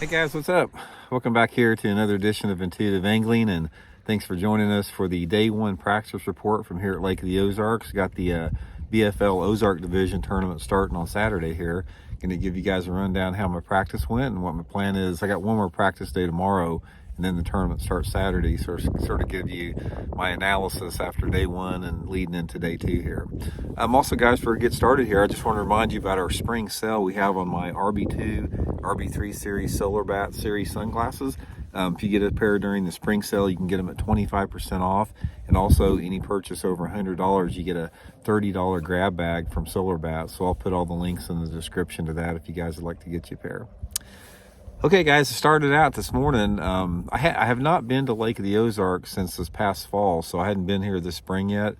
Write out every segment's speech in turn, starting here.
Hey guys, what's up? Welcome back here to another edition of Intuitive Angling, and thanks for joining us for the day one practice report from here at Lake of the Ozarks. Got the BFL Ozark Division tournament starting on Saturday here. Going to give you guys a rundown how my practice went and what my plan is. I got one more practice day tomorrow, and then the tournament starts Saturday, so sort of give you my analysis after day one and leading into day two here. Also, guys, before we get started here, I just want to remind you about our spring sale we have on my RB2, RB3 series Solar Bat series sunglasses. If you get a pair during the spring sale, you can get them at 25% off. And also, any purchase over $100, you get a $30 grab bag from Solar Bat. So I'll put all the links in the description to that if you guys would like to get you a pair. Okay, guys, I started out this morning. I have not been to Lake of the Ozarks since this past fall, so I hadn't been here this spring yet.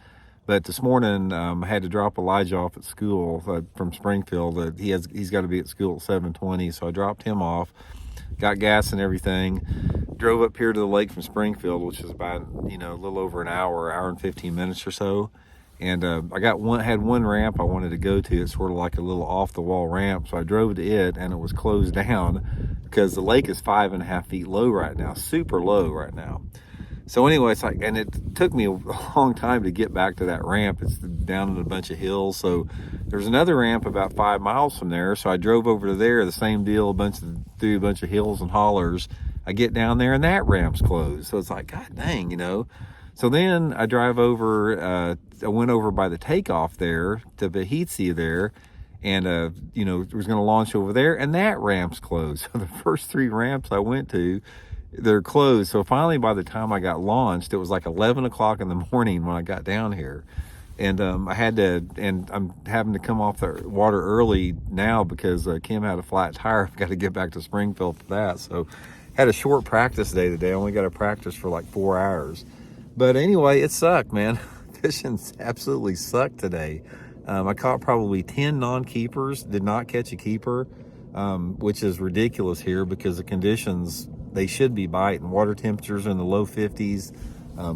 But this morning, I had to drop Elijah off at school from Springfield. He's got to be at school at 7:20, so I dropped him off, got gas and everything, drove up here to the lake from Springfield, which is about a little over an hour and 15 minutes or so. And I had one ramp I wanted to go to. It's sort of like a little off the wall ramp, so I drove to it, and it was closed down because the lake is 5.5 feet low right now, super low right now. So anyway, and it took me a long time to get back to that ramp. It's down in a bunch of hills. So there's another ramp about 5 miles from there. So I drove over to there, the same deal, through a bunch of hills and hollers. I get down there and that ramp's closed. So it's like, God dang, So then I drive over, I went over by the takeoff there to Bahitsi there, and was going to launch over there, and that ramp's closed. So the first 3 ramps I went to, they're closed. So finally, by the time I got launched, it was like 11 o'clock in the morning when I got down here. And I'm having to come off the water early now because Kim had a flat tire. I've got to get back to Springfield for that. So had a short practice day today. I only got to practice for like 4 hours. But anyway, it sucked, man. Fishing absolutely sucked today. I caught probably 10 non-keepers, did not catch a keeper, which is ridiculous here because the conditions, they should be biting. Water temperatures in the low 50s.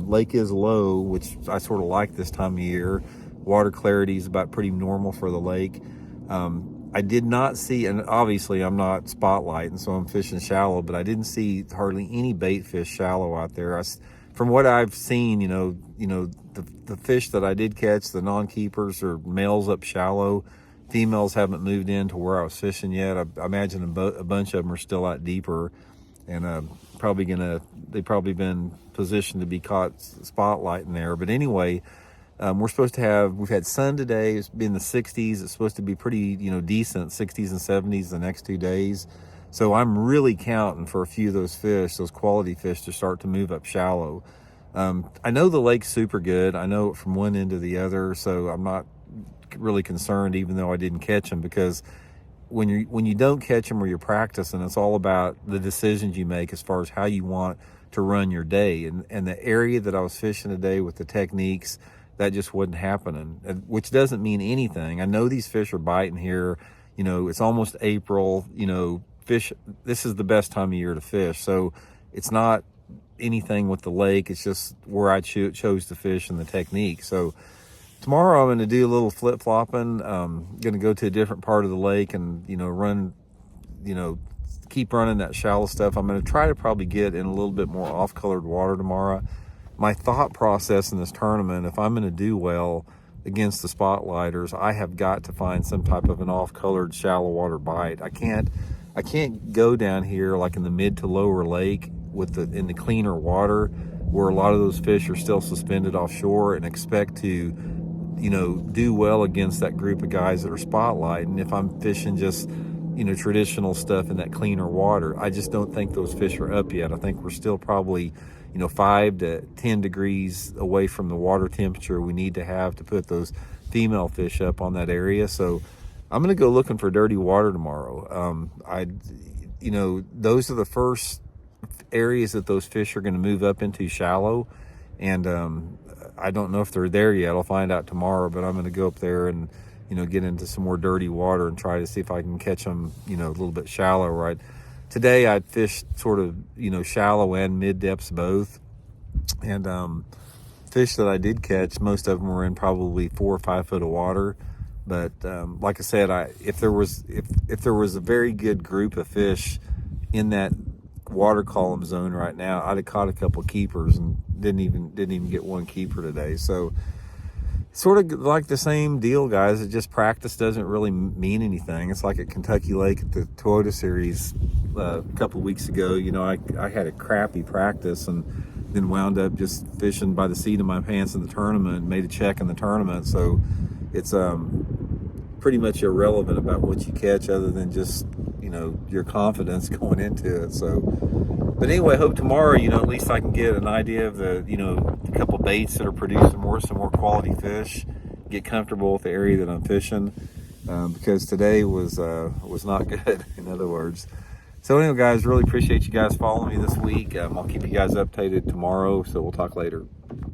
Lake is low, which I sort of like this time of year. Water clarity is about pretty normal for the lake. I did not see, and obviously I'm not spotlighting, so I'm fishing shallow, but I didn't see hardly any bait fish shallow out there. From what I've seen, the fish that I did catch, the non-keepers, are males up shallow. Females haven't moved in to where I was fishing yet. I imagine a bunch of them are still out deeper, and they've probably been positioned to be caught spotlighting there. But anyway, we've had sun today. It's been the 60s. It's supposed to be pretty, decent 60s and 70s the next 2 days. So I'm really counting for a few of those fish, those quality fish, to start to move up shallow. I know the lake's super good. I know it from one end to the other, so I'm not really concerned, even though I didn't catch them, because when you don't catch them or you're practicing, it's all about the decisions you make as far as how you want to run your day. And the area that I was fishing today with the techniques, that just wasn't happening, which doesn't mean anything. I know these fish are biting here. It's almost April. Fish, this is the best time of year to fish. So it's not anything with the lake. It's just where I chose to fish and the technique. So tomorrow I'm going to do a little flip-flopping. Going to go to a different part of the lake and, keep running that shallow stuff. I'm going to try to probably get in a little bit more off-colored water tomorrow. My thought process in this tournament, if I'm going to do well against the spotlighters, I have got to find some type of an off-colored shallow water bite. I can't go down here like in the mid to lower lake in the cleaner water where a lot of those fish are still suspended offshore and expect to, do well against that group of guys that are spotlighting. If I'm fishing just, traditional stuff in that cleaner water, I just don't think those fish are up yet. I think we're still probably, 5 to 10 degrees away from the water temperature we need to have to put those female fish up on that area. So I'm going to go looking for dirty water tomorrow. Those are the first areas that those fish are going to move up into shallow. And I don't know if they're there yet. I'll find out tomorrow, but I'm going to go up there and, get into some more dirty water and try to see if I can catch them, a little bit shallow. Right. Today I fished sort of, shallow and mid depths both. And fish that I did catch, most of them were in probably 4 or 5 foot of water. But like I said, if there was a very good group of fish in that water column zone right now, I'd have caught a couple keepers and didn't even get one keeper today. So sort of like the same deal, guys. It just practice doesn't really mean anything. It's like at Kentucky Lake at the Toyota Series a couple of weeks ago. You know, I had a crappy practice and then wound up just fishing by the seat of my pants in the tournament and made a check in the tournament. So it's pretty much irrelevant about what you catch other than just, you know, your confidence going into it. So, but anyway, hope tomorrow, you know, at least I can get an idea of the, you know, a couple baits that are producing some more quality fish, get comfortable with the area that I'm fishing, because today was not good, in other words. So anyway, guys, really appreciate you guys following me this week. I'll keep you guys updated tomorrow, so we'll talk later.